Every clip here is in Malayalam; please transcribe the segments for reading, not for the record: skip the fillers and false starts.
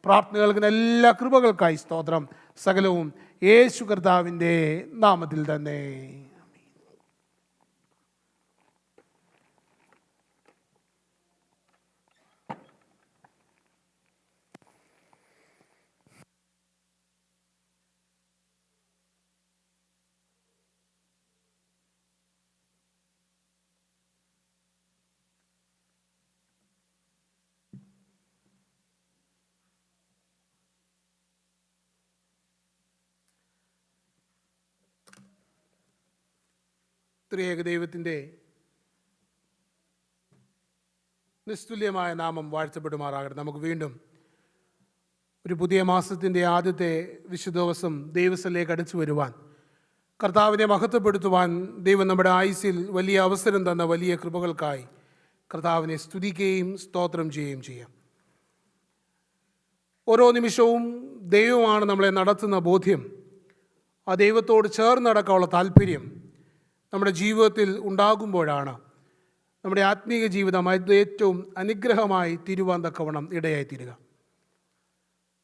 പ്രാർത്ഥന കേൾക്കുന്ന എല്ലാ കൃപകൾക്കായി സ്തോത്രം. സകലവും യേശു കർത്താവിൻ്റെ നാമത്തിൽ തന്നെ. ത്രിയേക ദൈവത്തിൻ്റെ നിസ്തുല്യമായ നാമം വാഴ്ത്തപ്പെടുമാറാകട്ടെ. നമുക്ക് വീണ്ടും ഒരു പുതിയ മാസത്തിൻ്റെ ആദ്യത്തെ വിശുദ്ധ ദിവസം ദൈവസ്ഥലേക്ക് അടുത്തു വരുവാൻ, കർത്താവിനെ മഹത്വപ്പെടുത്തുവാൻ ദൈവം നമ്മുടെ ആയുസ്സിൽ വലിയ അവസരം തന്ന വലിയ കൃപകൾക്കായി കർത്താവിനെ സ്തുതിക്കുകയും സ്തോത്രം ചെയ്യുകയും ചെയ്യാം. ഓരോ നിമിഷവും ദൈവമാണ് നമ്മളെ നടത്തുന്ന ബോധ്യം, ആ ദൈവത്തോട് ചേർന്ന് നടക്കാനുള്ള താല്പര്യം നമ്മുടെ ജീവിതത്തിൽ ഉണ്ടാകുമ്പോഴാണ് നമ്മുടെ ആത്മീയ ജീവിതം അത് ഏറ്റവും അനുഗ്രഹമായി തീരുവാൻ തക്കവണ്ണം ഇടയായി തീരുക.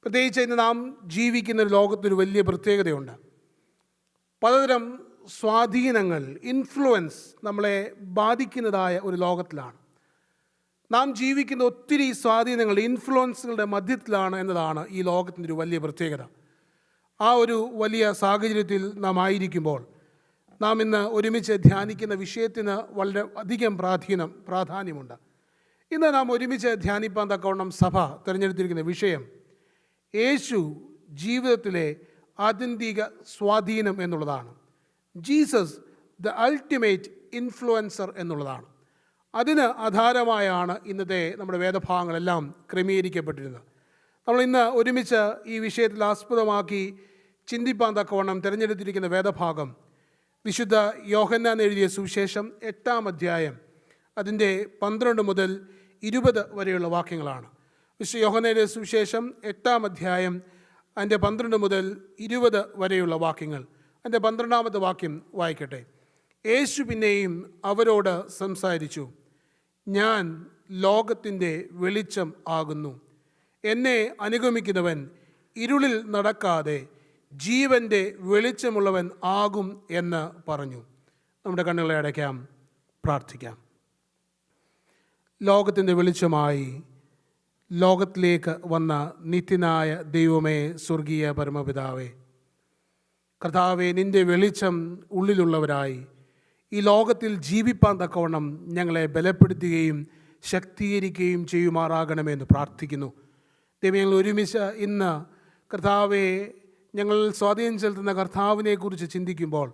പ്രത്യേകിച്ച് ഇന്ന് നാം ജീവിക്കുന്ന ഒരു ലോകത്തൊരു വലിയ പ്രത്യേകതയുണ്ട്. പലതരം സ്വാധീനങ്ങൾ, ഇൻഫ്ലുവൻസ് നമ്മളെ ബാധിക്കുന്നതായ ഒരു ലോകത്തിലാണ് നാം ജീവിക്കുന്ന. ഒത്തിരി സ്വാധീനങ്ങൾ, ഇൻഫ്ലുവൻസുകളുടെ മധ്യത്തിലാണ് എന്നതാണ് ഈ ലോകത്തിൻ്റെ ഒരു വലിയ പ്രത്യേകത. ആ ഒരു വലിയ സാഹചര്യത്തിൽ നാം ആയിരിക്കുമ്പോൾ നാം ഇന്ന് ഒരുമിച്ച് ധ്യാനിക്കുന്ന വിഷയത്തിന് വളരെ അധികം പ്രാധാന്യമുണ്ട്. ഇന്ന് നാം ഒരുമിച്ച് ധ്യാനിപ്പാൻ തക്കവണ്ണം സഭ തിരഞ്ഞെടുത്തിരിക്കുന്ന വിഷയം യേശു ജീവിതത്തിലെ ആത്യന്തിക സ്വാധീനം എന്നുള്ളതാണ്. ജീസസ് ദ അൾട്ടിമേറ്റ് ഇൻഫ്ലുവൻസർ എന്നുള്ളതാണ്. അതിന് ആധാരമായാണ് ഇന്നത്തെ നമ്മുടെ വേദഭാഗങ്ങളെല്ലാം ക്രമീകരിക്കപ്പെട്ടിരുന്നത്. നമ്മൾ ഇന്ന് ഒരുമിച്ച് ഈ വിഷയത്തിൽ ആസ്പദമാക്കി ചിന്തിപ്പാൻ തക്കവണ്ണം തിരഞ്ഞെടുത്തിരിക്കുന്ന വേദഭാഗം വിശുദ്ധ യോഹന്നാൻ എഴുതിയ സുവിശേഷം 8-ാം അധ്യായം അതിൻ്റെ 12 മുതൽ 20 വരെയുള്ള വാക്യങ്ങളാണ്. വിശുദ്ധ യോഹന്നാൻ എഴുതിയ സുവിശേഷം 8-ാം അധ്യായം അതിൻ്റെ 12 മുതൽ 20 വരെയുള്ള വാക്യങ്ങൾ. അതിൻ്റെ 12-ാമത്തെ വാക്യം വായിക്കട്ടെ. യേശു പിന്നെയും അവരോട് സംസാരിച്ചു, ഞാൻ ലോകത്തിൻ്റെ വെളിച്ചം ആകുന്നു. എന്നെ അനുഗമിക്കുന്നവൻ ഇരുളിൽ നടക്കാതെ ജീവൻ്റെ വെളിച്ചമുള്ളവൻ ആകും എന്ന് പറഞ്ഞു. നമ്മുടെ കണ്ണുകളെ അടയ്ക്കാം, പ്രാർത്ഥിക്കാം. ലോകത്തിൻ്റെ വെളിച്ചമായി ലോകത്തിലേക്ക് വന്ന നിത്യനായ ദൈവമേ, സ്വർഗീയ പരമപിതാവേ, കർത്താവേ, നിൻ്റെ വെളിച്ചം ഉള്ളിലുള്ളവരായി ഈ ലോകത്തിൽ ജീവിപ്പാൻ തക്കവണ്ണം ഞങ്ങളെ ബലപ്പെടുത്തുകയും ശക്തീകരിക്കുകയും ചെയ്യുമാറാകണമെന്ന് പ്രാർത്ഥിക്കുന്നു. ദൈവം, ഞങ്ങൾ ഒരുമിച്ച് ഇന്ന് കർത്താവെ ഞങ്ങൾ സ്വാധീനം ചെലുത്തുന്ന കർത്താവിനെക്കുറിച്ച് ചിന്തിക്കുമ്പോൾ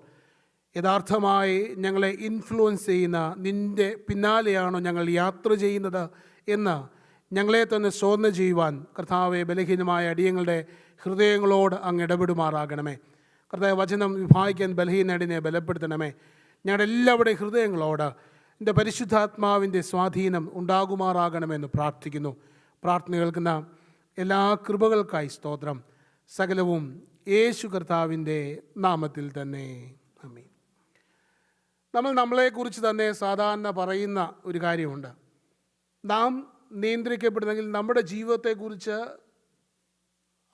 യഥാർത്ഥമായി ഞങ്ങളെ ഇൻഫ്ലുവൻസ് ചെയ്യുന്ന നിൻ്റെ പിന്നാലെയാണോ ഞങ്ങൾ യാത്ര ചെയ്യുന്നത് എന്ന് ഞങ്ങളെ തന്നെ ശോധന ചെയ്യുവാൻ കർത്താവെ ബലഹീനമായ അടിയങ്ങളുടെ ഹൃദയങ്ങളോട് അങ്ങ് ഇടപെടുമാറാകണമേ. കർത്താവ് വചനം വിഭാഗിക്കാൻ ബലഹീനടിനെ ബലപ്പെടുത്തണമേ. ഞങ്ങളുടെ എല്ലാവരുടെയും ഹൃദയങ്ങളോട് എൻ്റെ പരിശുദ്ധാത്മാവിൻ്റെ സ്വാധീനം ഉണ്ടാകുമാറാകണമെന്ന് പ്രാർത്ഥിക്കുന്നു. പ്രാർത്ഥന കേൾക്കുന്ന എല്ലാ കൃപകൾക്കായി സ്തോത്രം. സകലവും യേശു കർത്താവിൻ്റെ നാമത്തിൽ തന്നെ, ആമേൻ. നമ്മളെക്കുറിച്ച് തന്നെ സാധാരണ പറയുന്ന ഒരു കാര്യമുണ്ട്. നാം നിയന്ത്രിക്കപ്പെടുന്നെങ്കിൽ നമ്മുടെ ജീവിതത്തെക്കുറിച്ച്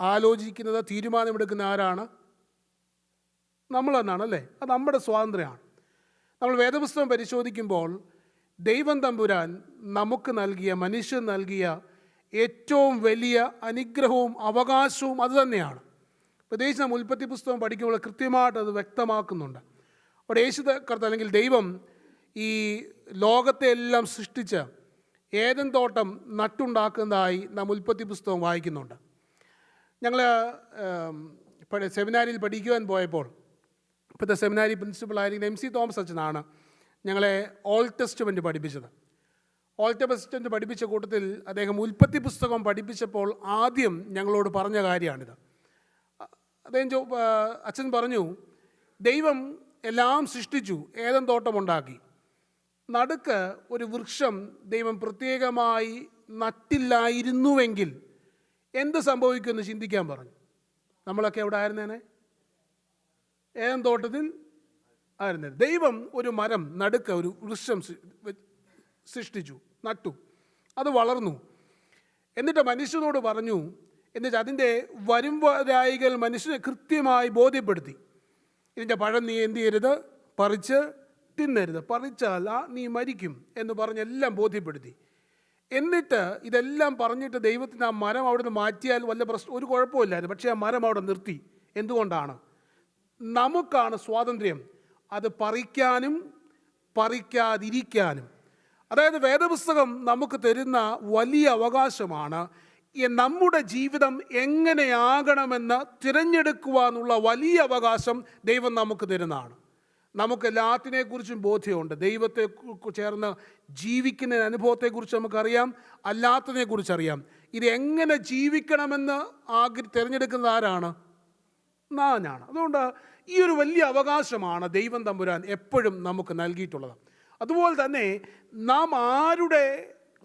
ആലോചിക്കുന്നത്, തീരുമാനമെടുക്കുന്ന ആരാണ്? നമ്മൾ തന്നെയാണ്, അല്ലേ? അത് നമ്മുടെ സ്വാതന്ത്ര്യമാണ്. നമ്മൾ വേദപുസ്തകം പരിശോധിക്കുമ്പോൾ ദൈവം തമ്പുരാൻ നമുക്ക് നൽകിയ, മനുഷ്യൻ നൽകിയ ഏറ്റവും വലിയ അനുഗ്രഹവും അവകാശവും അത് തന്നെയാണ്. പ്രത്യേകിച്ച് നാം ഉൽപ്പത്തി പുസ്തകം പഠിക്കുമ്പോൾ കൃത്യമായിട്ട് അത് വ്യക്തമാക്കുന്നുണ്ട്. അവിടെ യേശു കർത്താവ് അല്ലെങ്കിൽ ദൈവം ഈ ലോകത്തെ എല്ലാം സൃഷ്ടിച്ച് ഏദൻ തോട്ടം നട്ടുണ്ടാക്കുന്നതായി നാം ഉൽപ്പത്തി പുസ്തകം വായിക്കുന്നുണ്ട്. ഞങ്ങൾ സെമിനാരിയിൽ പഠിക്കുവാൻ പോയപ്പോൾ ഇപ്പോഴത്തെ സെമിനാരി പ്രിൻസിപ്പളായിരിക്കുന്ന MC തോമസ് അച്ഛനാണ് ഞങ്ങളെ ഓൾഡ് ടെസ്റ്റ്മെൻറ്റ് പഠിപ്പിച്ചത്. ഓൾഡ് ടെസ്റ്റ്മെൻറ്റ് പഠിപ്പിച്ച കൂട്ടത്തിൽ അദ്ദേഹം ഉൽപ്പത്തി പുസ്തകം പഠിപ്പിച്ചപ്പോൾ ആദ്യം ഞങ്ങളോട് പറഞ്ഞ കാര്യമാണിത്. അച്ഛൻ പറഞ്ഞു, ദൈവം എല്ലാം സൃഷ്ടിച്ചു, ഏദൻ തോട്ടമുണ്ടാക്കി, നടുക്ക് ഒരു വൃക്ഷം ദൈവം പ്രത്യേകമായി നട്ടില്ലായിരുന്നുവെങ്കിൽ എന്ത് സംഭവിക്കുമെന്ന് ചിന്തിക്കാൻ പറഞ്ഞു. നമ്മളൊക്കെ എവിടെ ആയിരുന്നേനെ? ഏദൻ തോട്ടത്തിൽ ആയിരുന്നേ. ദൈവം ഒരു മരം നടുക്ക് ഒരു വൃക്ഷം സൃഷ്ടിച്ചു, നട്ടു, അത് വളർന്നു. എന്നിട്ട് മനുഷ്യനോട് പറഞ്ഞു, എന്നിട്ട് അതിൻ്റെ വരുംവരായികൾ മനുഷ്യനെ കൃത്യമായി ബോധ്യപ്പെടുത്തി. ഇതിൻ്റെ പഴം നീ എന്ത് ചെയ്യരുത്, പറിച്ച് തിന്നരുത്, പറിച്ചാൽ നീ മരിക്കും എന്ന് പറഞ്ഞെല്ലാം ബോധ്യപ്പെടുത്തി. എന്നിട്ട് ഇതെല്ലാം പറഞ്ഞിട്ട് ദൈവത്തിന് ആ മരം അവിടെ നിന്ന് മാറ്റിയാൽ വല്ല പ്രശ്നം ഒരു കുഴപ്പമില്ലായിരുന്നു. പക്ഷേ ആ മരം അവിടെ നിർത്തി. എന്തുകൊണ്ടാണ്? നമുക്കാണ് സ്വാതന്ത്ര്യം അത് പറിക്കാനും പറിക്കാതിരിക്കാനും. അതായത് വേദപുസ്തകം നമുക്ക് തരുന്ന വലിയ അവകാശമാണ് നമ്മുടെ ജീവിതം എങ്ങനെയാകണമെന്ന് തിരഞ്ഞെടുക്കുവാനുള്ള വലിയ അവകാശം ദൈവം നമുക്ക് തരുന്നതാണ്. നമുക്ക് എല്ലാത്തിനെക്കുറിച്ചും ബോധ്യമുണ്ട്. ദൈവത്തെ ചേർന്ന് ജീവിക്കുന്ന അനുഭവത്തെക്കുറിച്ച് നമുക്കറിയാം, അല്ലാത്തതിനെക്കുറിച്ചറിയാം. ഇത് എങ്ങനെ ജീവിക്കണമെന്ന് തിരഞ്ഞെടുക്കുന്ന ആരാണ്? ഞാനാണ്. അതുകൊണ്ട് ഈ ഒരു വലിയ അവകാശമാണ് ദൈവം തമ്പുരാൻ എപ്പോഴും നമുക്ക് നൽകിയിട്ടുള്ളത്. അതുപോലെ തന്നെ നാം ആരുടെ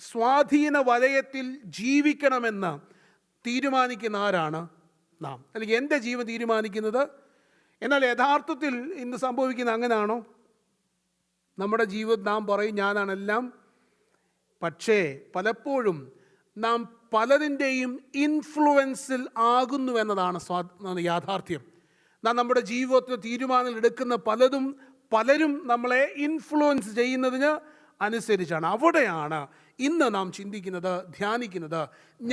സ്വാധീന വലയത്തിൽ ജീവിക്കണമെന്ന് തീരുമാനിക്കുന്ന ആരാണ്? നാം. അല്ലെങ്കിൽ എൻ്റെ ജീവൻ തീരുമാനിക്കുന്നത്. എന്നാൽ യഥാർത്ഥത്തിൽ ഇന്ന് സംഭവിക്കുന്ന അങ്ങനെയാണോ? നമ്മുടെ ജീവിതം നാം പറയും ഞാനാണെല്ലാം. പക്ഷേ പലപ്പോഴും നാം പലതിൻ്റെയും ഇൻഫ്ലുവൻസിൽ ആകുന്നു എന്നതാണ് യാഥാർത്ഥ്യം. നാം നമ്മുടെ ജീവിതത്തിൽ തീരുമാനങ്ങൾ എടുക്കുന്ന പലരും നമ്മളെ ഇൻഫ്ലുവൻസ് ചെയ്യുന്നതിന് അനുസരിച്ചാണ്. അവിടെയാണ് ഇന്ന് നാം ചിന്തിക്കുന്നത്, ധ്യാനിക്കുന്നത്.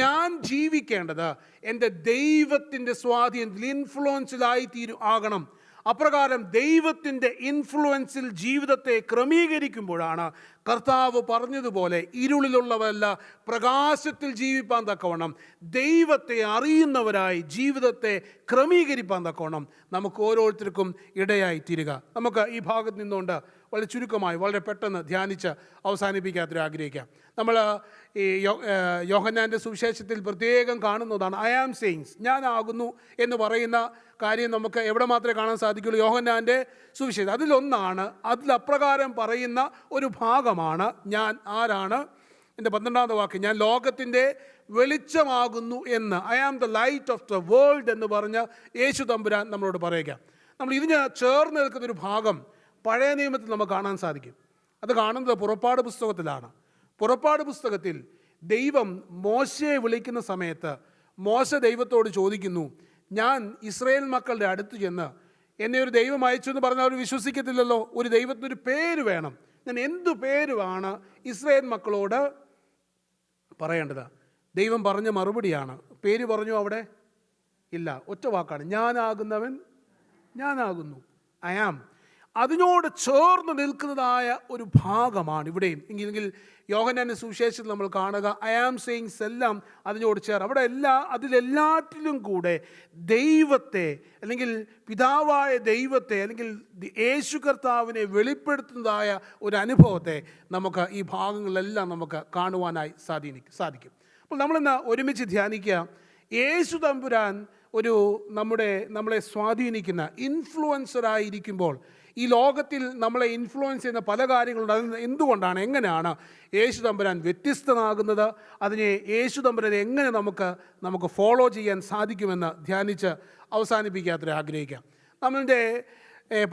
ഞാൻ ജീവിക്കേണ്ടത് എൻ്റെ ദൈവത്തിൻ്റെ സ്വാധീനത്തിൽ ഇൻഫ്ലുവൻസിലായി ആകണം. അപ്രകാരം ദൈവത്തിൻ്റെ ഇൻഫ്ലുവൻസിൽ ജീവിതത്തെ ക്രമീകരിക്കുമ്പോഴാണ് കർത്താവ് പറഞ്ഞതുപോലെ ഇരുളിലുള്ളവരല്ല പ്രകാശത്തിൽ ജീവിപ്പാൻ തക്കവണ്ണം ദൈവത്തെ അറിയുന്നവരായി ജീവിതത്തെ ക്രമീകരിപ്പാൻ തക്കവണ്ണം നമുക്ക് ഓരോരുത്തർക്കും ഇടയായി തീരുക. നമുക്ക് ഈ ഭാഗത്ത് നിന്നുകൊണ്ട് വളരെ ചുരുക്കമായി വളരെ പെട്ടെന്ന് ധ്യാനിച്ച് അവസാനിപ്പിക്കാത്തൊരു ആഗ്രഹിക്കാം. നമ്മൾ ഈ യോഹന്നാൻ്റെ സുവിശേഷത്തിൽ പ്രത്യേകം കാണുന്നതാണ് ഐ ആം സെയിങ്സ്, ഞാനാകുന്നു എന്ന് പറയുന്ന കാര്യം നമുക്ക് എവിടെ മാത്രമേ കാണാൻ സാധിക്കുള്ളൂ? യോഹന്നാൻ്റെ സുവിശേഷം. അതിലൊന്നാണ്, അതിലപ്രകാരം പറയുന്ന ഒരു ഭാഗമാണ് ഞാൻ ആരാണ്. എൻ്റെ 12ാമത്തെ വാക്യം, ഞാൻ ലോകത്തിൻ്റെ വെളിച്ചമാകുന്നു എന്ന്, I am the light of the world എന്ന് പറഞ്ഞ് യേശു തമ്പുരാൻ നമ്മളോട് പറയുക. നമ്മൾ ഇതിന് ചേർന്ന് നിൽക്കുന്നൊരു ഭാഗം പഴയ നിയമത്തിൽ നമുക്ക് കാണാൻ സാധിക്കും. അത് കാണുന്നത് പുറപ്പാട് പുസ്തകത്തിലാണ്. പുറപ്പാട് പുസ്തകത്തിൽ ദൈവം മോശയെ വിളിക്കുന്ന സമയത്ത് മോശ ദൈവത്തോട് ചോദിക്കുന്നു, ഞാൻ ഇസ്രായേൽ മക്കളുടെ അടുത്ത് ചെന്ന് എന്നെ ഒരു ദൈവം അയച്ചു എന്ന് പറഞ്ഞാൽ അവർ വിശ്വസിക്കത്തില്ലല്ലോ. ഒരു ദൈവത്തിനൊരു പേര് വേണം. ഞാൻ എന്തു പേരുമാണ് ഇസ്രായേൽ മക്കളോട് പറയേണ്ടത്? ദൈവം പറഞ്ഞ മറുപടിയാണ്, പേര് പറഞ്ഞു അവിടെ ഇല്ല, ഒറ്റ വാക്കാണ്, ഞാനാകുന്നവൻ ഞാനാകുന്നു, ഐ ആം. അതിനോട് ചേർന്ന് നിൽക്കുന്നതായ ഒരു ഭാഗമാണ് ഇവിടെയും. എങ്കിൽ യോഹന്നാന്റെ സുവിശേഷത്തിൽ നമ്മൾ കാണുക ഐ ആം സെയിങ്സ് എല്ലാം അതിനോട് ചേർന്ന്, അവിടെ അതിലെല്ലാറ്റിലും കൂടെ ദൈവത്തെ അല്ലെങ്കിൽ പിതാവായ ദൈവത്തെ അല്ലെങ്കിൽ യേശു കർത്താവിനെ വെളിപ്പെടുത്തുന്നതായ ഒരു അനുഭവത്തെ നമുക്ക് ഈ ഭാഗങ്ങളിലെല്ലാം നമുക്ക് കാണുവാനായി സാധിക്കും. അപ്പോൾ നമ്മളിന്ന് ഒരുമിച്ച് ധ്യാനിക്കുക, യേശു തമ്പുരാൻ നമ്മളെ സ്വാധീനിക്കുന്ന ഇൻഫ്ലുവൻസറായിരിക്കുമ്പോൾ ഈ ലോകത്തിൽ നമ്മളെ ഇൻഫ്ലുവൻസ് ചെയ്യുന്ന പല കാര്യങ്ങളുണ്ട്. അത് എന്തുകൊണ്ടാണ്, എങ്ങനെയാണ് യേശു തമ്പുരാൻ വ്യത്യസ്തനാകുന്നത്, അതിനെ യേശു തമ്പുരാനെ എങ്ങനെ നമുക്ക് ഫോളോ ചെയ്യാൻ സാധിക്കുമെന്ന് ധ്യാനിച്ച് അവസാനിപ്പിക്കാത്തൊരു ആഗ്രഹിക്കാം. നമ്മളുടെ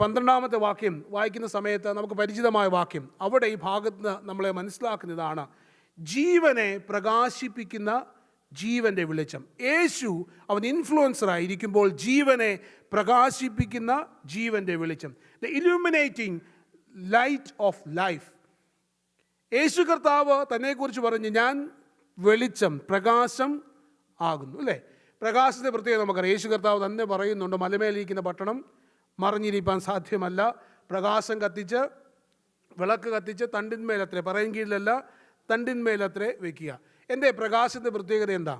12ാമത്തെ വാക്യം വായിക്കുന്ന സമയത്ത് നമുക്ക് പരിചിതമായ വാക്യം, അവിടെ ഈ ഭാഗത്ത് നമ്മളെ മനസ്സിലാക്കുന്നതാണ് ജീവനെ പ്രകാശിപ്പിക്കുന്ന ജീവൻ്റെ വെളിച്ചം. യേശു അവൻ ഇൻഫ്ലുവൻസറായിരിക്കുമ്പോൾ ജീവനെ പ്രകാശിപ്പിക്കുന്ന ജീവൻ്റെ വെളിച്ചം, the illuminating light of life. യേശു കർത്താവ് തന്നെക്കുറിച്ച് പറഞ്ഞ് ഞാൻ വെളിച്ചം, പ്രകാശം ആകുന്നു, അല്ലേ? പ്രകാശത്തെ പ്രത്യേകം നമുക്കറിയാം. യേശു കർത്താവ് തന്നെ പറയുന്നുണ്ട്, മലമേലിരിക്കുന്ന പട്ടണം മറിഞ്ഞിരിക്കാൻ സാധ്യമല്ല. പ്രകാശം കത്തിച്ച്, വിളക്ക് കത്തിച്ച് തണ്ടിന്മേലത്രേ, പറയും കീഴിലല്ല തണ്ടിന്മേലത്രേ വയ്ക്കുക. എൻ്റെ പ്രകാശത്തിൻ്റെ പ്രത്യേകത എന്താ?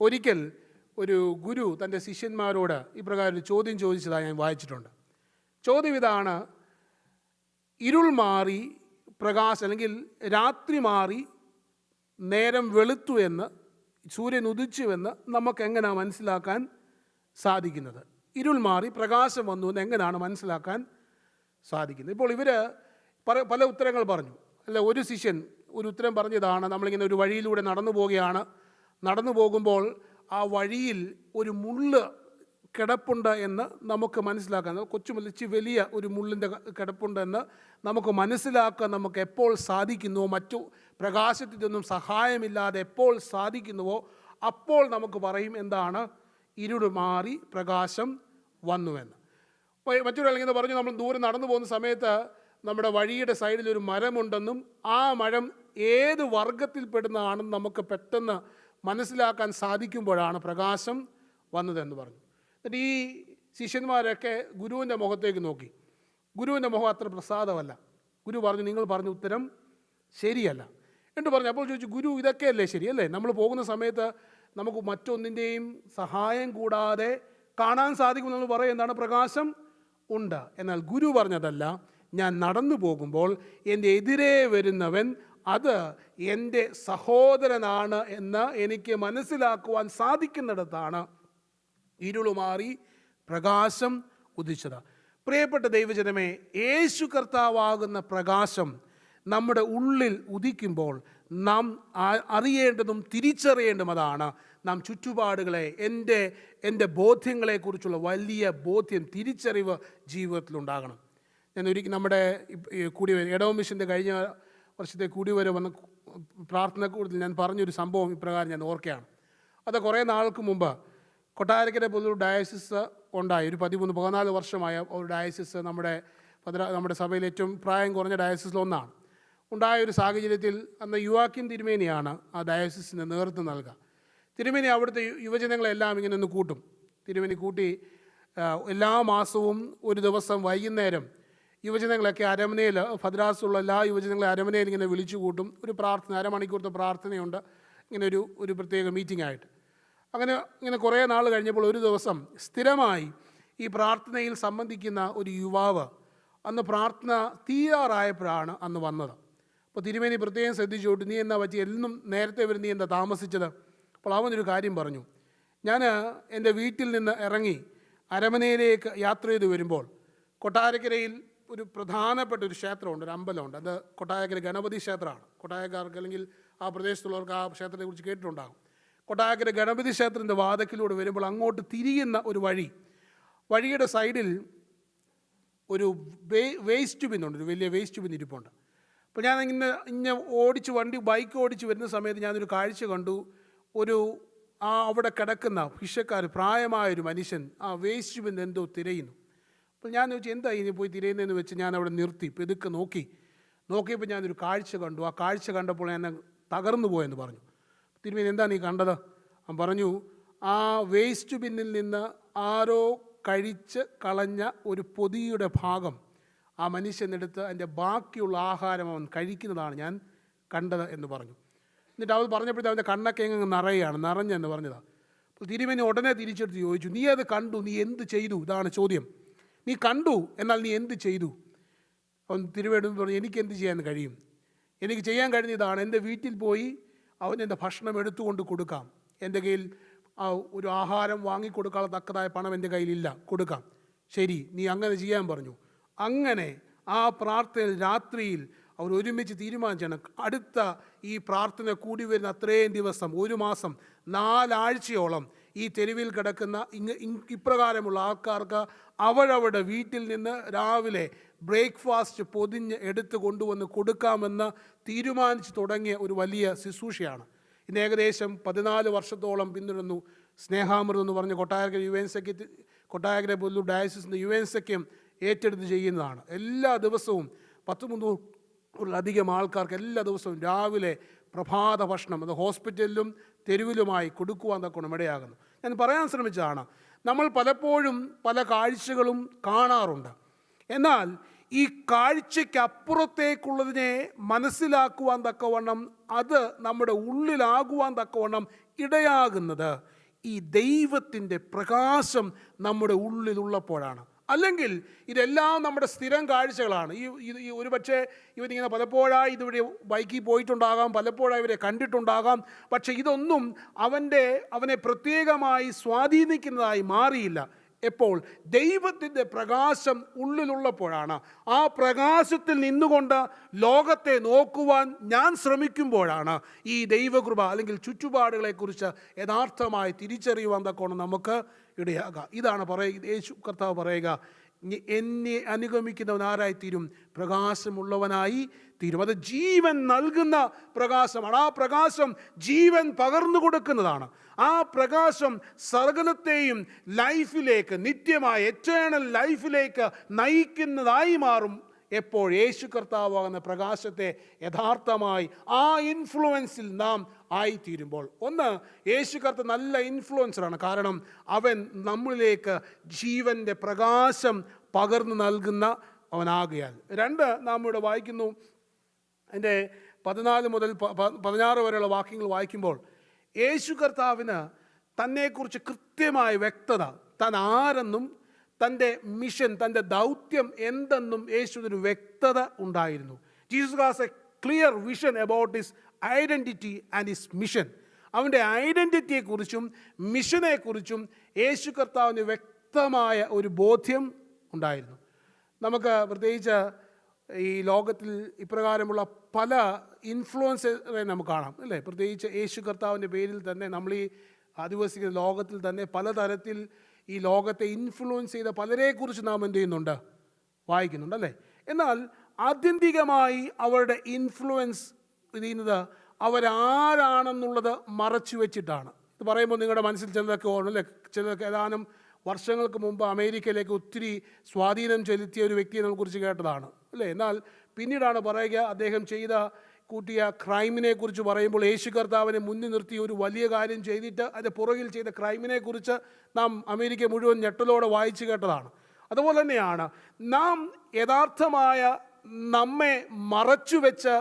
ഒരിക്കൽ ഒരു ഗുരു തൻ്റെ ശിഷ്യന്മാരോട് ഇപ്രകാരം ഒരു ചോദ്യം ചോദിച്ചതായി ഞാൻ വായിച്ചിട്ടുണ്ട്. ചോദ്യം ഇതാണ്, ഇരുൾ മാറി പ്രകാശം, അല്ലെങ്കിൽ രാത്രി മാറി നേരം വെളുത്തു എന്ന്, സൂര്യൻ ഉദിച്ചുവെന്ന് നമുക്ക് എങ്ങനെയാണ് മനസ്സിലാക്കാൻ സാധിക്കുന്നത്? ഇരുൾ മാറി പ്രകാശം വന്നു എന്ന് എങ്ങനെയാണ് മനസ്സിലാക്കാൻ സാധിക്കുന്നത്? ഇപ്പോൾ ഇവർ പല ഉത്തരങ്ങൾ പറഞ്ഞു. അല്ല, ഒരു ശിഷ്യൻ ഒരു ഉത്തരം പറഞ്ഞതാണ്, നമ്മളിങ്ങനെ ഒരു വഴിയിലൂടെ നടന്നു പോകുമ്പോൾ ആ വഴിയിൽ ഒരു മുള്ള് കിടപ്പുണ്ട് എന്ന് നമുക്ക് മനസ്സിലാക്കാൻ, കൊച്ചുമലിച്ച് വലിയ ഒരു മുള്ളിൻ്റെ കിടപ്പുണ്ടെന്ന് നമുക്ക് മനസ്സിലാക്കാൻ നമുക്ക് എപ്പോൾ സാധിക്കുന്നുവോ, മറ്റു പ്രകാശത്തിൽ നിന്നും സഹായമില്ലാതെ എപ്പോൾ സാധിക്കുന്നുവോ അപ്പോൾ നമുക്ക് പറയും എന്താണ്? ഇരുട് മാറി പ്രകാശം വന്നുവെന്ന്. മറ്റൊരാൾ ഇങ്ങനെ പറഞ്ഞു, നമ്മൾ ദൂരെ നടന്നു പോകുന്ന സമയത്ത് നമ്മുടെ വഴിയുടെ സൈഡിൽ ഒരു മരമുണ്ടെന്നും ആ മരം ഏത് വർഗത്തിൽപ്പെടുന്നതാണെന്ന് നമുക്ക് പെട്ടെന്ന് മനസ്സിലാക്കാൻ സാധിക്കുമ്പോഴാണ് പ്രകാശം വന്നതെന്ന് പറഞ്ഞു. എന്നിട്ട് ഈ ശിഷ്യന്മാരൊക്കെ ഗുരുവിൻ്റെ മുഖത്തേക്ക് നോക്കി. ഗുരുവിൻ്റെ മുഖം അത്ര പ്രസാദമല്ല. ഗുരു പറഞ്ഞു, നിങ്ങൾ പറഞ്ഞ ഉത്തരം ശരിയല്ല എന്ന് പറഞ്ഞു. അപ്പോൾ ചോദിച്ചു, ഗുരു ഇതൊക്കെയല്ലേ ശരിയല്ലേ? നമ്മൾ പോകുന്ന സമയത്ത് നമുക്ക് മറ്റൊന്നിൻ്റെയും സഹായം കൂടാതെ കാണാൻ സാധിക്കും. നമ്മൾ പറയും എന്താണ്? പ്രകാശം ഉണ്ട്. എന്നാൽ ഗുരു പറഞ്ഞതല്ല, ഞാൻ നടന്നു പോകുമ്പോൾ എൻ്റെ എതിരെ വരുന്നവൻ അത് എൻ്റെ സഹോദരനാണ് എന്ന് എനിക്ക് മനസ്സിലാക്കുവാൻ സാധിക്കുന്നിടത്താണ് ഇരുളുമാറി പ്രകാശം ഉദിച്ചത്. പ്രിയപ്പെട്ട ദൈവജനമേ, യേശു കർത്താവാകുന്ന പ്രകാശം നമ്മുടെ ഉള്ളിൽ ഉദിക്കുമ്പോൾ നാം അറിയേണ്ടതും തിരിച്ചറിയേണ്ടതും അതാണ്. നാം ചുറ്റുപാടുകളെ, എൻ്റെ ബോധ്യങ്ങളെക്കുറിച്ചുള്ള വലിയ ബോധ്യം, തിരിച്ചറിവ് ജീവിതത്തിലുണ്ടാകണം. ഞാൻ ഒരിക്കൽ നമ്മുടെ ഇടവം മിഷൻ്റെ കഴിഞ്ഞ വർഷത്തെ കൂടിവരെ വന്ന പ്രാർത്ഥന കൂടുതൽ ഞാൻ പറഞ്ഞൊരു സംഭവം ഇപ്രകാരം ഞാൻ ഓർക്കുകയാണ്. അത് കുറേ നാൾക്ക് മുമ്പ് കൊട്ടാരക്കര പോലൊരു ഡയസിസ് ഉണ്ടായി. ഒരു 13-14 വർഷമായ ഒരു ഡയസിസ് നമ്മുടെ സഭയിൽ ഏറ്റവും പ്രായം കുറഞ്ഞ ഡയസിസിലൊന്നാണ്. ഉണ്ടായ ഒരു സാഹചര്യത്തിൽ അന്ന് യുവാക്കിൻ തിരുമേനിയാണ് ആ ഡയസിസിന് നേതൃത്വം നൽകുക. തിരുമേനി അവിടുത്തെ യുവജനങ്ങളെല്ലാം ഇങ്ങനെ ഒന്ന് കൂട്ടും. തിരുമേനി കൂട്ടി എല്ലാ മാസവും ഒരു ദിവസം വൈകുന്നേരം യുവജനങ്ങളൊക്കെ അരമനയിൽ, ഭദ്രാസുള്ള എല്ലാ യുവജനങ്ങളെ അരമനയിൽ ഇങ്ങനെ വിളിച്ചു കൂട്ടും. ഒരു പ്രാർത്ഥന, അരമണിക്കൂറത്തെ പ്രാർത്ഥനയുണ്ട്, ഇങ്ങനെ ഒരു പ്രത്യേക മീറ്റിംഗ് ആയിട്ട്. ഇങ്ങനെ കുറേ നാൾ കഴിഞ്ഞപ്പോൾ ഒരു ദിവസം സ്ഥിരമായി ഈ പ്രാർത്ഥനയിൽ സംബന്ധിക്കുന്ന ഒരു യുവാവ് അന്ന് പ്രാർത്ഥന തീരാറായപ്പോഴാണ് അന്ന് വന്നത്. അപ്പോൾ തിരുമേനി പ്രത്യേകം ശ്രദ്ധിച്ചോട്ട്, നീ എന്നാ പറ്റി, എന്നും നേരത്തെ വരും, നീ എന്താ താമസിച്ചത്? അപ്പോൾ അവനൊരു കാര്യം പറഞ്ഞു, ഞാൻ എൻ്റെ വീട്ടിൽ നിന്ന് ഇറങ്ങി അരമനയിലേക്ക് യാത്ര ചെയ്ത് വരുമ്പോൾ കൊട്ടാരക്കരയിൽ ഒരു പ്രധാനപ്പെട്ട ഒരു ക്ഷേത്രമുണ്ട്, ഒരു അമ്പലമുണ്ട്. അത് കൊട്ടാരക്കര ഗണപതി ക്ഷേത്രമാണ്. കൊട്ടാരക്കാർക്ക് അല്ലെങ്കിൽ ആ പ്രദേശത്തുള്ളവർക്ക് ആ ക്ഷേത്രത്തെക്കുറിച്ച് കേട്ടിട്ടുണ്ടാകും. കൊട്ടാരക്കര ഗണപതി ക്ഷേത്രത്തിൻ്റെ വാതിക്കലൂടെ വരുമ്പോൾ അങ്ങോട്ട് തിരിയുന്ന ഒരു വഴിയുടെ സൈഡിൽ ഒരു വേസ്റ്റ് ബിന്നുണ്ട്, ഒരു വലിയ വേസ്റ്റ് ബിൻ ഇരിപ്പുണ്ട്. അപ്പോൾ ഞാൻ ഇങ്ങനെ ബൈക്ക് ഓടിച്ച് വരുന്ന സമയത്ത് ഞാനൊരു കാഴ്ച കണ്ടു. അവിടെ കിടക്കുന്ന ഭിക്ഷക്കാർ, പ്രായമായൊരു മനുഷ്യൻ ആ വേസ്റ്റ് ബിൻ എന്തോ തിരയുന്നു. അപ്പോൾ ഞാൻ ചോദിച്ചു, എന്താ ഇനി പോയി തിരയുന്നതെന്ന് വെച്ച് ഞാൻ അവിടെ നിർത്തി ഇതൊക്കെ നോക്കിയപ്പോൾ ഞാനൊരു കാഴ്ച കണ്ടു. ആ കാഴ്ച കണ്ടപ്പോൾ ഞാൻ തകർന്നു പോയെന്ന് പറഞ്ഞു. തിരുമേനി, എന്താ നീ കണ്ടത്? അവൻ പറഞ്ഞു, ആ വേസ്റ്റ് ബിന്നിൽ നിന്ന് ആരോ കഴിച്ച് കളഞ്ഞ ഒരു പൊതിയുടെ ഭാഗം ആ മനുഷ്യനെടുത്ത് അതിൻ്റെ ബാക്കിയുള്ള ആഹാരം അവൻ കഴിക്കുന്നതാണ് ഞാൻ കണ്ടത് എന്ന് പറഞ്ഞു. എന്നിട്ട് അവൻ പറഞ്ഞപ്പോഴത്തെ അവൻ്റെ കണ്ണൊക്കെ എങ്ങനെ നിറഞ്ഞെന്ന് പറഞ്ഞതാണ്. അപ്പോൾ തിരുമേനി ഉടനെ തിരിച്ചെടുത്ത് ചോദിച്ചു, നീ അത് കണ്ടു, നീ എന്ത് ചെയ്തു? ഇതാണ് ചോദ്യം. നീ കണ്ടു, എന്നാൽ നീ എന്ത് ചെയ്തു? അവൻ തിരുമേനി പറഞ്ഞു, എനിക്ക് എന്ത് ചെയ്യാൻ കഴിയും? എനിക്ക് ചെയ്യാൻ കഴിഞ്ഞതാണ്, എൻ്റെ വീട്ടിൽ പോയി അവനെൻ്റെ ഭക്ഷണം എടുത്തുകൊണ്ട് കൊടുക്കാം. എൻ്റെ കയ്യിൽ ഒരു ആഹാരം വാങ്ങിക്കൊടുക്കാൻ തക്കതായ പണം എൻ്റെ കയ്യിലില്ല, കൊടുക്കാം. ശരി, നീ അങ്ങനെ ചെയ്യാൻ പറഞ്ഞു. അങ്ങനെ ആ പ്രാർത്ഥനയിൽ രാത്രിയിൽ അവർ ഒരുമിച്ച് തീരുമാനിച്ചാണ്, അടുത്ത ഈ പ്രാർത്ഥന കൂടി വരുന്ന അത്രയും ദിവസം, 1 മാസം 4 ആഴ്ചയോളം ഈ തെരുവിൽ കിടക്കുന്ന ഇപ്രകാരമുള്ള ആൾക്കാർക്ക് അവരവരുടെ വീട്ടിൽ നിന്ന് രാവിലെ ബ്രേക്ക്ഫാസ്റ്റ് പൊതിഞ്ഞ് എടുത്ത് കൊണ്ടുവന്ന് കൊടുക്കാമെന്ന് തീരുമാനിച്ച് തുടങ്ങിയ ഒരു വലിയ ശുശ്രൂഷയാണ്. ഇന്ന് ഏകദേശം 14 വർഷത്തോളം പിന്തുടർന്നു. സ്നേഹാമൃതം എന്ന് പറഞ്ഞ കൊട്ടാരക്കര പോലൊരു ഡയസിസിൻ്റെ യുവൻസഖ്യം ഏറ്റെടുത്ത് ചെയ്യുന്നതാണ്. എല്ലാ ദിവസവും 100-300 ആൾക്കാർക്ക് എല്ലാ ദിവസവും രാവിലെ പ്രഭാത ഭക്ഷണം അത് ഹോസ്പിറ്റലിലും തെരുവിലുമായി കൊടുക്കുവാൻ തക്കണം ഇടയാകുന്നു. ഞാൻ പറയാൻ ശ്രമിച്ചതാണ്, നമ്മൾ പലപ്പോഴും പല കാഴ്ചകളും കാണാറുണ്ട്. എന്നാൽ ഈ കാഴ്ചയ്ക്കപ്പുറത്തേക്കുള്ളതിനെ മനസ്സിലാക്കുവാൻ തക്കവണ്ണം, അത് നമ്മുടെ ഉള്ളിലാകുവാൻ തക്കവണ്ണം ഇടയാകുന്നത് ഈ ദൈവത്തിൻ്റെ പ്രകാശം നമ്മുടെ ഉള്ളിലുള്ളപ്പോഴാണ്. അല്ലെങ്കിൽ ഇതെല്ലാം നമ്മുടെ സ്ഥിരം കാഴ്ചകളാണ്. ഈ ഒരുപക്ഷെ ഇവരിങ്ങനെ പലപ്പോഴായി ഇതിവിടെ ബൈക്കിൽ പോയിട്ടുണ്ടാകാം, പലപ്പോഴായി ഇവരെ കണ്ടിട്ടുണ്ടാകാം. പക്ഷേ ഇതൊന്നും അവനെ പ്രത്യേകമായി സ്വാധീനിക്കുന്നതായി മാറിയില്ല. എപ്പോൾ ദൈവത്തിൻ്റെ പ്രകാശം ഉള്ളിലുള്ളപ്പോഴാണ്. ആ പ്രകാശത്തിൽ നിന്നുകൊണ്ട് ലോകത്തെ നോക്കുവാൻ ഞാൻ ശ്രമിക്കുമ്പോഴാണ് ഈ ദൈവകൃപ അല്ലെങ്കിൽ ചുറ്റുപാടുകളെക്കുറിച്ച് യഥാർത്ഥമായി തിരിച്ചറിയുവാൻ തക്കോണം നമുക്ക് ഇടയാകുക. ഇതാണ് യേശു കർത്താവ് പറയുക, എന്നെ അനുഗമിക്കുന്നവൻ ആരായിത്തീരും? പ്രകാശമുള്ളവനായി തീരും. അത് ജീവൻ നൽകുന്ന പ്രകാശമാണ്. ആ പ്രകാശം ജീവൻ പകർന്നു കൊടുക്കുന്നതാണ്. ആ പ്രകാശം സകലത്തെയും ലൈഫിലേക്ക്, നിത്യമായ എറ്റേണൽ ലൈഫിലേക്ക് നയിക്കുന്നതായി മാറും. എപ്പോൾ യേശു കർത്താവാകുന്ന പ്രകാശത്തെ യഥാർത്ഥമായി ആ ഇൻഫ്ലുവൻസിൽ നാം ആയിത്തീരുമ്പോൾ. ഒന്ന്, യേശു കർത്താവ് നല്ല ഇൻഫ്ലുവൻസറാണ്. കാരണം അവൻ നമ്മളിലേക്ക് ജീവൻ്റെ പ്രകാശം പകർന്നു നൽകുന്ന അവനാകുകയാൽ. രണ്ട്, നാം ഇവിടെ വായിക്കുന്നു, അതിൻ്റെ 14 മുതൽ 16 വരെയുള്ള വാക്യങ്ങൾ വായിക്കുമ്പോൾ യേശു കർത്താവിന് തന്നെക്കുറിച്ച് കൃത്യമായ വ്യക്തത, താൻ ആരെന്നും തൻ്റെ മിഷൻ, തൻ്റെ ദൗത്യം എന്തെന്നും യേശുവിന് വ്യക്തത ഉണ്ടായിരുന്നു. Jesus has A clear vision about his identity and his mission. അവൻ്റെ ഐഡൻറ്റിറ്റിയെക്കുറിച്ചും മിഷനെക്കുറിച്ചും യേശു കർത്താവിന് വ്യക്തമായ ഒരു ബോധ്യം ഉണ്ടായിരുന്നു. നമുക്ക് പ്രത്യേകിച്ച് ഈ ലോകത്തിൽ ഇപ്രകാരമുള്ള പല ഇൻഫ്ലുവൻസറെ നമുക്ക് കാണാം, അല്ലേ? പ്രത്യേകിച്ച് യേശു കർത്താവിൻ്റെ പേരിൽ തന്നെ നമ്മൾ ഈ ആദിവാസിക്കുന്ന ലോകത്തിൽ തന്നെ പലതരത്തിൽ ഈ ലോകത്തെ ഇൻഫ്ലുവൻസ് ചെയ്ത പലരെക്കുറിച്ച് നാം എന്ത് ചെയ്യുന്നുണ്ട്? വായിക്കുന്നുണ്ട്, അല്ലേ? എന്നാൽ ആത്യന്തികമായി അവരുടെ ഇൻഫ്ലുവൻസ് ചെയ്യുന്നത് അവരാരാണെന്നുള്ളത് മറച്ചു വെച്ചിട്ടാണ്. ഇത് പറയുമ്പോൾ നിങ്ങളുടെ മനസ്സിൽ ചിലതൊക്കെ ഓർമ്മ, അല്ലേ? ചിലതൊക്കെ ഏതാനും വർഷങ്ങൾക്ക് മുമ്പ് അമേരിക്കയിലേക്ക് ഒത്തിരി സ്വാധീനം ചെലുത്തിയ ഒരു വ്യക്തിയെ നമ്മളെക്കുറിച്ച് കേട്ടതാണ്, അല്ലേ? എന്നാൽ പിന്നീടാണ് പറയുക, അദ്ദേഹം കൂട്ടിയ ക്രൈമിനെ കുറിച്ച് പറയുമ്പോൾ യേശു കർത്താവിനെ മുന്നിൽ നിർത്തി ഒരു വലിയ കാര്യം ചെയ്തിട്ട് അതിൻ്റെ പുറകിൽ ചെയ്ത ക്രൈമിനെ കുറിച്ച് നാം അമേരിക്ക മുഴുവൻ ഞെട്ടലോടെ വായിച്ചു കേട്ടതാണ്. അതുപോലെ തന്നെയാണ് നാം യഥാർത്ഥമായ നമ്മെ മറച്ചു വെച്ച്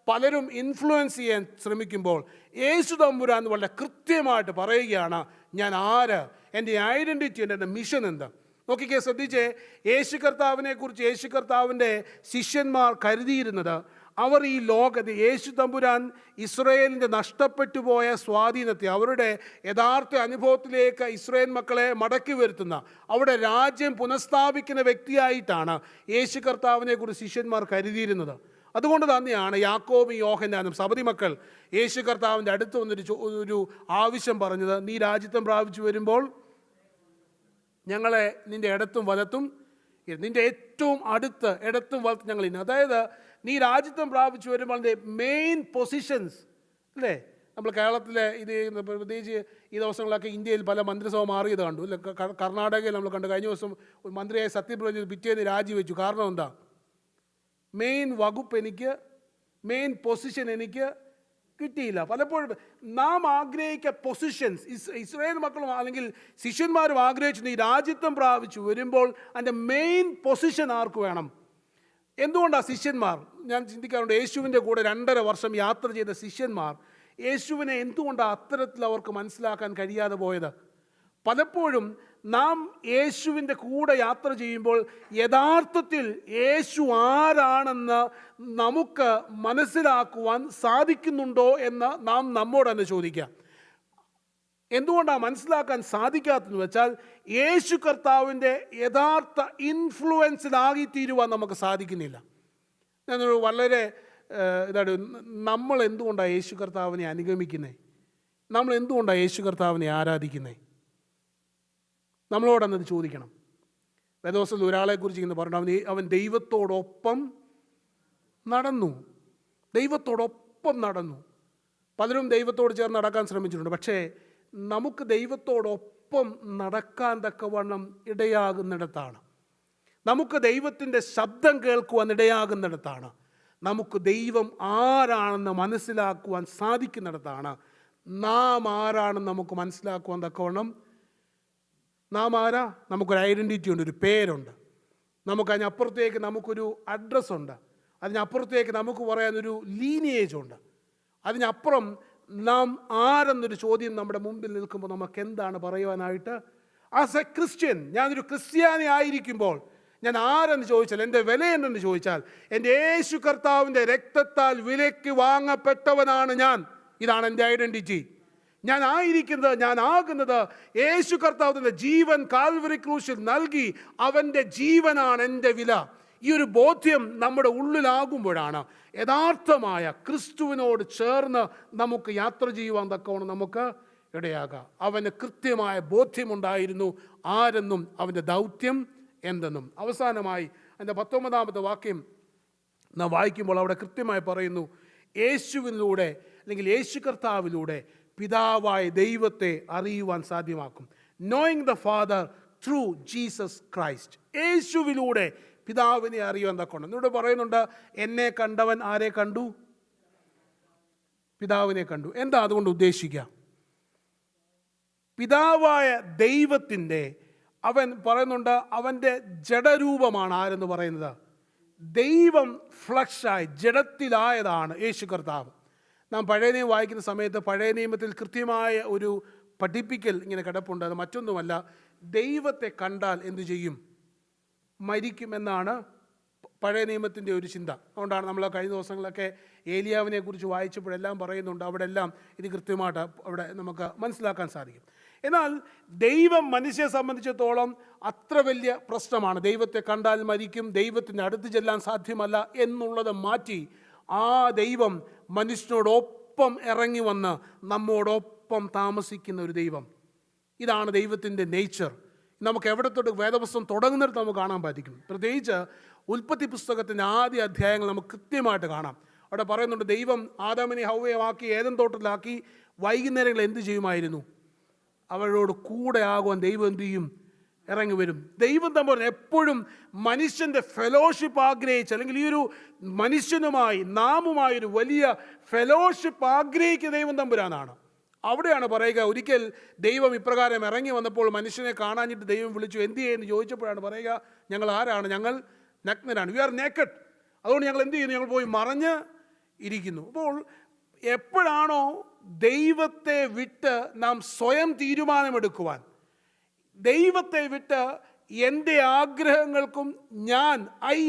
പലരും ഇൻഫ്ലുവൻസ് ചെയ്യാൻ ശ്രമിക്കുമ്പോൾ യേശു തമ്പുരാൻ വളരെ കൃത്യമായിട്ട് പറയുകയാണ്, ഞാൻ ആര്, എൻ്റെ ഐഡൻറ്റിറ്റി, എൻ്റെ മിഷൻ എന്ത്. നോക്കിക്കേ, ശ്രദ്ധിച്ചേ, യേശു കർത്താവിനെ കുറിച്ച് യേശു കർത്താവിൻ്റെ ശിഷ്യന്മാർ കരുതിയിരുന്നത്, അവർ ഈ ലോകത്ത് യേശു തമ്പുരാൻ ഇസ്രായേലിൻ്റെ നഷ്ടപ്പെട്ടു പോയ സ്വാധീനത്തെ, അവരുടെ യഥാർത്ഥ അനുഭവത്തിലേക്ക് ഇസ്രായേൽ മക്കളെ മടക്കി വരുത്തുന്ന, അവിടെ രാജ്യം പുനഃസ്ഥാപിക്കുന്ന വ്യക്തിയായിട്ടാണ് യേശു കർത്താവിനെ കുറിച്ച് ശിഷ്യന്മാർ കരുതിയിരുന്നത്. അതുകൊണ്ട് തന്നെയാണ് യാക്കോബും യോഹന്നാനും സബദി മക്കൾ യേശു കർത്താവിൻ്റെ അടുത്ത് വന്നൊരു ആവശ്യം പറഞ്ഞത്, നീ രാജ്യത്വം പ്രാപിച്ചു വരുമ്പോൾ ഞങ്ങളെ നിൻ്റെ ഇടത്തും വലത്തും, നിൻ്റെ ഏറ്റവും അടുത്ത് ഇടത്തും വലത്തും ഞങ്ങൾ ഇന്ന്. അതായത് നീ രാജ്യത്വം പ്രാപിച്ചു വരുമ്പോൾ അതിൻ്റെ മെയിൻ പൊസിഷൻസ്, അല്ലേ? നമ്മൾ കേരളത്തിലെ ഇത് പ്രത്യേകിച്ച് ഈ ദിവസങ്ങളൊക്കെ ഇന്ത്യയിൽ പല മന്ത്രിസഭ മാറിയത് കണ്ടു, അല്ലെ? കർണാടകയിൽ നമ്മൾ കണ്ടു. കഴിഞ്ഞ ദിവസം ഒരു മന്ത്രിയായ സത്യപ്രതിജ്ഞ പിറ്റേന്ന് രാജിവെച്ചു. കാരണം എന്താ? മെയിൻ വകുപ്പ് എനിക്ക്, മെയിൻ പൊസിഷൻ എനിക്ക് കിട്ടിയില്ല. പലപ്പോഴും നാം ആഗ്രഹിക്ക പൊസിഷൻസ്, ഇസ്രായേൽ മക്കളും അല്ലെങ്കിൽ ശിഷ്യന്മാരും ആഗ്രഹിച്ചു ഈ രാജ്യത്വം പ്രാപിച്ചു വരുമ്പോൾ അതിൻ്റെ മെയിൻ പൊസിഷൻ ആർക്ക് വേണം? എന്തുകൊണ്ടാണ് ശിഷ്യന്മാർ, ഞാൻ ചിന്തിക്കാറുണ്ട്, യേശുവിൻ്റെ കൂടെ 2.5 വർഷം യാത്ര ചെയ്ത ശിഷ്യന്മാർ യേശുവിനെ എന്തുകൊണ്ടാണ് അത്തരത്തിൽ അവർക്ക് മനസ്സിലാക്കാൻ കഴിയാതെ പോയത്? പലപ്പോഴും നാം യേശുവിൻ്റെ കൂടെ യാത്ര ചെയ്യുമ്പോൾ യഥാർത്ഥത്തിൽ യേശു ആരാണെന്ന് നമുക്ക് മനസ്സിലാക്കുവാൻ സാധിക്കുന്നുണ്ടോ എന്ന് നാം നമ്മോട് തന്നെ ചോദിക്കാം. എന്തുകൊണ്ടാണ് മനസ്സിലാക്കാൻ സാധിക്കാത്തതെന്ന് വെച്ചാൽ യേശു കർത്താവിൻ്റെ യഥാർത്ഥ ഇൻഫ്ലുവൻസിലാകിത്തീരുവാൻ നമുക്ക് സാധിക്കുന്നില്ല. ഞാനൊരു വളരെ നമ്മൾ എന്തുകൊണ്ടാണ് യേശു കർത്താവിനെ അനുഗമിക്കുന്നത്? നമ്മൾ എന്തുകൊണ്ടാണ് യേശു കർത്താവിനെ ആരാധിക്കുന്നത്? നമ്മളോടന്നത് ചോദിക്കണം. വേദോസത്തിൽ ഒരാളെക്കുറിച്ച് ഇങ്ങനെ പറഞ്ഞു, അവൻ ദൈവത്തോടൊപ്പം നടന്നു. ദൈവത്തോടൊപ്പം നടന്നു. പലരും ദൈവത്തോട് ചേർന്ന് നടക്കാൻ ശ്രമിച്ചിട്ടുണ്ട്. പക്ഷേ നമുക്ക് ദൈവത്തോടൊപ്പം നടക്കാൻ തക്കവണ്ണം ഇടയാകുന്നിടത്താണ്, നമുക്ക് ദൈവത്തിൻ്റെ ശബ്ദം കേൾക്കുവാൻ ഇടയാകുന്നിടത്താണ്, നമുക്ക് ദൈവം ആരാണെന്ന് മനസ്സിലാക്കുവാൻ സാധിക്കുന്നിടത്താണ് നാം ആരാണെന്ന് നമുക്ക് മനസ്സിലാക്കുവാൻ തക്കവണ്ണം. നാം ആരാ? നമുക്കൊരു ഐഡൻറ്റിറ്റി ഉണ്ട്, ഒരു പേരുണ്ട്. നമുക്കതിനപ്പുറത്തേക്ക് നമുക്കൊരു അഡ്രസ്സുണ്ട്. അതിനപ്പുറത്തേക്ക് നമുക്ക് പറയാനൊരു ലീനിയേജ് ഉണ്ട്. അതിനപ്പുറം നാം ആരെന്നൊരു ചോദ്യം നമ്മുടെ മുമ്പിൽ നിൽക്കുമ്പോൾ നമുക്ക് എന്താണ് പറയുവാനായിട്ട്? ആസ് എ ക്രിസ്ത്യൻ, ഞാനൊരു ക്രിസ്ത്യാനി ആയിരിക്കുമ്പോൾ ഞാൻ ആരെന്ന് ചോദിച്ചാൽ, എൻ്റെ വില എന്തെന്ന് ചോദിച്ചാൽ, എൻ്റെ യേശു കർത്താവിൻ്റെ രക്തത്താൽ വിലയ്ക്ക് വാങ്ങപ്പെട്ടവനാണ് ഞാൻ. ഇതാണ് എൻ്റെ ഐഡൻറ്റിറ്റി. ഞാൻ ആയിരിക്കുന്നത്, ഞാൻ ആകുന്നത് യേശു കർത്താവിൻ്റെ ജീവൻ കാൽവരി ക്രൂശിൽ നൽകി അവൻ്റെ ജീവനാണ് എൻ്റെ വില. ഈ ഒരു ബോധ്യം നമ്മുടെ ഉള്ളിലാകുമ്പോഴാണ് യഥാർത്ഥമായ ക്രിസ്തുവിനോട് ചേർന്ന് നമുക്ക് യാത്ര ചെയ്യുവാൻ തക്കവണ്ണം നമുക്ക് ഇടയാകാം. അവന് കൃത്യമായ ബോധ്യമുണ്ടായിരുന്നു ആരെന്നും അവൻ്റെ ദൗത്യം എന്തെന്നും. അവസാനമായി അതിൻ്റെ 19-ാമത്തെ വാക്യം നാം വായിക്കുമ്പോൾ അവിടെ കൃത്യമായി പറയുന്നു, യേശുവിലൂടെ അല്ലെങ്കിൽ യേശു കർത്താവിലൂടെ പിതാവായ ദൈവത്തെ അറിയുവാൻ സാധ്യമാക്കും. Knowing the father through Jesus Christ. യേശുവിലൂടെ പിതാവിനെ അറിയുവാൻ തക്കണം. എന്നിവിടെ പറയുന്നുണ്ട്, എന്നെ കണ്ടവൻ ആരെ കണ്ടു? പിതാവിനെ കണ്ടു. എന്താ അതുകൊണ്ട് ഉദ്ദേശിക്കുക? പിതാവായ ദൈവത്തിൻ്റെ അവൻ പറയുന്നുണ്ട്, അവൻ്റെ ജഡരൂപമാണ് ആരെന്ന് പറയുന്നത്. ദൈവം ഫ്ലഷായി ജഡത്തിലായതാണ് യേശു കർത്താവ്. നാം പഴയ നിയമം വായിക്കുന്ന സമയത്ത് പഴയ നിയമത്തിൽ കൃത്യമായ ഒരു പഠിപ്പിക്കൽ ഇങ്ങനെ കിടപ്പുണ്ട്. അത് മറ്റൊന്നുമല്ല, ദൈവത്തെ കണ്ടാൽ എന്തു ചെയ്യും? മരിക്കുമെന്നാണ് പഴയ നിയമത്തിൻ്റെ ഒരു ചിന്ത. അതുകൊണ്ടാണ് നമ്മൾ കഴിഞ്ഞ ദിവസങ്ങളൊക്കെ ഏലിയാവിനെ കുറിച്ച് വായിച്ചപ്പോഴെല്ലാം പറയുന്നുണ്ട്, അവിടെ എല്ലാം ഇത് കൃത്യമായിട്ട് അവിടെ നമുക്ക് മനസ്സിലാക്കാൻ സാധിക്കും. എന്നാൽ ദൈവം മനുഷ്യനെ സംബന്ധിച്ചിടത്തോളം അത്ര വലിയ പ്രശ്നമാണ്. ദൈവത്തെ കണ്ടാൽ മരിക്കും, ദൈവത്തിൻ്റെ അടുത്ത് ചെല്ലാൻ സാധ്യമല്ല എന്നുള്ളത് മാറ്റി ആ ദൈവം മനുഷ്യനോടൊപ്പം ഇറങ്ങി വന്ന് നമ്മോടൊപ്പം താമസിക്കുന്ന ഒരു ദൈവം. ഇതാണ് ദൈവത്തിൻ്റെ നേച്ചർ. നമുക്ക് എവിടെ തൊട്ട് വേദപുസ്തകം തുടങ്ങുന്നിടത്ത് നമുക്ക് കാണാൻ സാധിക്കും. പ്രത്യേകിച്ച് ഉൽപ്പത്തി പുസ്തകത്തിൻ്റെ ആദ്യ അധ്യായങ്ങൾ നമുക്ക് കൃത്യമായിട്ട് കാണാം. അവിടെ പറയുന്നുണ്ട്, ദൈവം ആദാമിനെ ഹവ്വയാക്കി ഏദൻ തോട്ടത്തിലാക്കി വൈകുന്നേരങ്ങളിൽ എന്ത് ചെയ്യുമായിരുന്നു? അവരോട് കൂടെ ആകുവാൻ ദൈവം എന്തു ചെയ്യും? ഇറങ്ങി വരും. ദൈവം തമ്പുരാൻ എപ്പോഴും മനുഷ്യൻ്റെ ഫെലോഷിപ്പ് ആഗ്രഹിച്ച്, അല്ലെങ്കിൽ ഈ ഒരു മനുഷ്യനുമായി നാമുമായൊരു വലിയ ഫെലോഷിപ്പ് ആഗ്രഹിക്കുന്ന ദൈവം തമ്പുരാനാണ്. അവിടെയാണ് പറയുക, ഒരിക്കൽ ദൈവം ഇപ്രകാരം ഇറങ്ങി വന്നപ്പോൾ മനുഷ്യനെ കാണാഞ്ഞിട്ട് ദൈവം വിളിച്ചു, എന്ത് ചെയ്യുന്നു ചോദിച്ചപ്പോഴാണ് പറയുക, ഞങ്ങൾ ആരാണ്? ഞങ്ങൾ നഗ്നരാണ്. V R naked. അതുകൊണ്ട് ഞങ്ങൾ എന്ത് ചെയ്യുന്നു? ഞങ്ങൾ പോയി മറഞ്ഞ് ഇരിക്കുന്നു. അപ്പോൾ എപ്പോഴാണോ ദൈവത്തെ വിട്ട് നാം സ്വയം തീരുമാനമെടുക്കുവാൻ, ദൈവത്തെ വിട്ട് എൻ്റെ ആഗ്രഹങ്ങൾക്കും ഞാൻ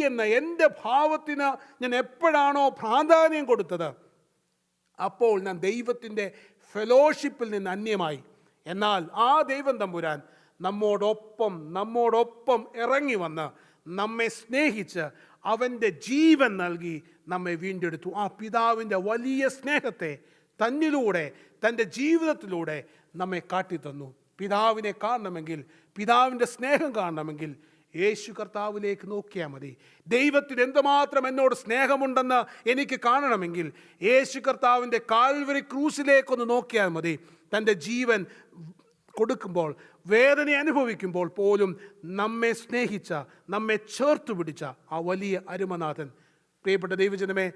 എന്ന എൻ്റെ ഭാവത്തിന് ഞാൻ എപ്പോഴാണോ പ്രാധാന്യം കൊടുത്തത്, അപ്പോൾ ഞാൻ ദൈവത്തിൻ്റെ ഫെലോഷിപ്പിൽ നിന്ന് അന്യമായി. എന്നാൽ ആ ദൈവം തമ്പുരാൻ നമ്മോടൊപ്പം ഇറങ്ങി വന്ന് നമ്മെ സ്നേഹിച്ച് അവൻ്റെ ജീവൻ നൽകി നമ്മെ വീണ്ടെടുത്തു. ആ പിതാവിൻ്റെ വലിയ സ്നേഹത്തെ തന്നിലൂടെ, തൻ്റെ ജീവിതത്തിലൂടെ നമ്മെ കാട്ടിത്തന്നു. പിതാവിനെ കാണണമെങ്കിൽ, പിതാവിൻ്റെ സ്നേഹം കാണണമെങ്കിൽ യേശു കർത്താവിലേക്ക് നോക്കിയാൽ മതി. ദൈവത്തിന് എന്തുമാത്രം എന്നോട് സ്നേഹമുണ്ടെന്ന് എനിക്ക് കാണണമെങ്കിൽ യേശു കർത്താവിൻ്റെ കാൽവരി ക്രൂസിലേക്കൊന്ന് നോക്കിയാൽ മതി. തൻ്റെ ജീവൻ കൊടുക്കുമ്പോൾ, വേദന അനുഭവിക്കുമ്പോൾ പോലും നമ്മെ സ്നേഹിച്ച, നമ്മെ ചേർത്ത് പിടിച്ച ആ വലിയ അരുമനാഥൻ. പ്രിയപ്പെട്ട ദൈവജനമേ,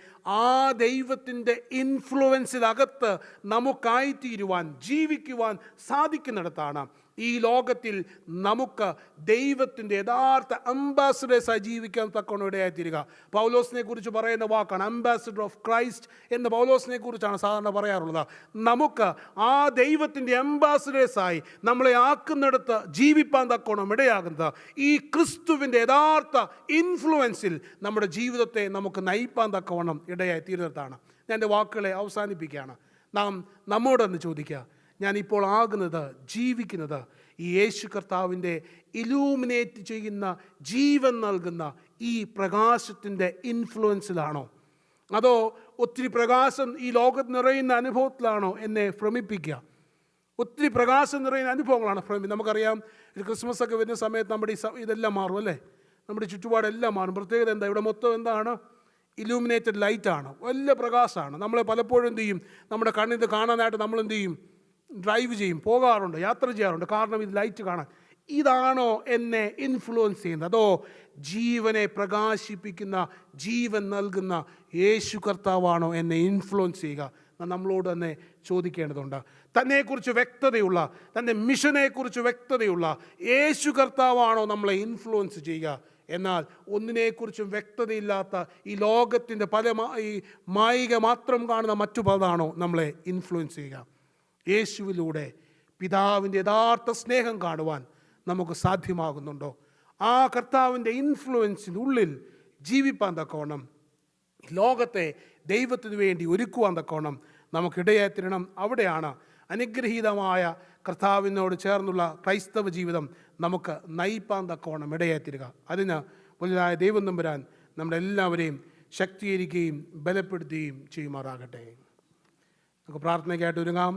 ആ ദൈവത്തിൻ്റെ ഇൻഫ്ലുവൻസിലകത്ത് നമുക്കായിത്തീരുവാൻ, ജീവിക്കുവാൻ സാധിക്കുന്നിടത്താണ് ഈ ലോകത്തിൽ നമുക്ക് ദൈവത്തിൻ്റെ യഥാർത്ഥ അംബാസഡേഴ്സായി ജീവിക്കാൻ തക്കവണ്ണം ഇടയായിത്തീരുക. പൗലോസിനെ കുറിച്ച് പറയുന്ന വാക്കാണ് അംബാസഡർ ഓഫ് ക്രൈസ്റ്റ് എന്ന് പൗലോസിനെ കുറിച്ചാണ് സാധാരണ പറയാറുള്ളത്. നമുക്ക് ആ ദൈവത്തിൻ്റെ അംബാസഡേഴ്സായി നമ്മളെ ആക്കുന്നിടത്ത് ജീവിപ്പാൻ തക്കവണ്ണം ഇടയാകുന്നത് ഈ ക്രിസ്തുവിൻ്റെ യഥാർത്ഥ ഇൻഫ്ലുവൻസിൽ നമ്മുടെ ജീവിതത്തെ നമുക്ക് നയിപ്പാൻ തക്കവണ്ണം ഇടയായിത്തീരുന്നതാണ്. ഞാൻ എൻ്റെ വാക്കുകളെ അവസാനിപ്പിക്കുകയാണ്. നാം നമ്മോടൊന്ന് ചോദിക്കുക, ഞാനിപ്പോൾ ആകുന്നത്, ജീവിക്കുന്നത് ഈ യേശു കർത്താവിൻ്റെ ഇലൂമിനേറ്റ് ചെയ്യുന്ന, ജീവൻ നൽകുന്ന ഈ പ്രകാശത്തിൻ്റെ ഇൻഫ്ലുവൻസിലാണോ? അതോ ഒത്തിരി പ്രകാശം ഈ ലോകത്ത് നിറയുന്ന അനുഭവത്തിലാണോ എന്നെ ഭ്രമിപ്പിക്കുക? ഒത്തിരി പ്രകാശം നിറയുന്ന അനുഭവങ്ങളാണ് നമുക്കറിയാം. ഒരു ക്രിസ്മസ് ഒക്കെ വരുന്ന സമയത്ത് നമ്മുടെ ഇതെല്ലാം മാറും അല്ലേ? നമ്മുടെ ചുറ്റുപാടെല്ലാം മാറും. പ്രത്യേകത എന്താ? ഇവിടെ മൊത്തം എന്താണ്? ഇലൂമിനേറ്റഡ് ലൈറ്റാണ്, വലിയ പ്രകാശമാണ്. നമ്മളെ പലപ്പോഴും എന്ത് ചെയ്യും? നമ്മുടെ കണ്ണിത് കാണാനായിട്ട് നമ്മൾ എന്ത് ചെയ്യും? ഡ്രൈവ് ചെയ്യും, പോകാറുണ്ട്, യാത്ര ചെയ്യാറുണ്ട്. കാരണം ഇത് ലൈറ്റ് കാണാൻ. ഇതാണോ എന്നെ ഇൻഫ്ലുവൻസ് ചെയ്യുന്നത്? അതോ ജീവനെ പ്രകാശിപ്പിക്കുന്ന, ജീവൻ നൽകുന്ന യേശു കർത്താവാണോ എന്നെ ഇൻഫ്ലുവൻസ് ചെയ്യുക? നമ്മളോട് തന്നെ ചോദിക്കേണ്ടതുണ്ട്. തന്നെക്കുറിച്ച് വ്യക്തതയുള്ള, തൻ്റെ മിഷനെക്കുറിച്ച് വ്യക്തതയുള്ള യേശു കർത്താവാണോ നമ്മളെ ഇൻഫ്ലുവൻസ് ചെയ്യുക? എന്നാൽ ഒന്നിനെക്കുറിച്ചും വ്യക്തതയില്ലാത്ത ഈ ലോകത്തിൻ്റെ ഈ മായിക മാത്രം കാണുന്ന മറ്റു പലതാണോ നമ്മളെ ഇൻഫ്ലുവൻസ് ചെയ്യുക? യേശുവിലൂടെ പിതാവിൻ്റെ യഥാർത്ഥ സ്നേഹം കാണുവാൻ നമുക്ക് സാധ്യമാകുന്നുണ്ടോ? ആ കർത്താവിൻ്റെ ഇൻഫ്ലുവൻസിനുള്ളിൽ ജീവിപ്പാൻ തക്കവണ്ണം, ലോകത്തെ ദൈവത്തിനു വേണ്ടി ഒരുക്കുവാൻ തക്കവണ്ണം നമുക്കിടയായിത്തീരണം. അവിടെയാണ് അനുഗ്രഹീതമായ കർത്താവിനോട് ചേർന്നുള്ള ക്രൈസ്തവ ജീവിതം നമുക്ക് നയിപ്പാൻ തക്കവണ്ണം ഇടയായിത്തീരുക. അതിന് വലുതായ ദൈവം തമ്പുരാൻ നമ്മുടെ എല്ലാവരെയും ശക്തീകരിക്കുകയും ബലപ്പെടുത്തുകയും ചെയ്യുമാറാകട്ടെ. നമുക്ക് പ്രാർത്ഥനയ്ക്കായിട്ട് ഒരുങ്ങാം.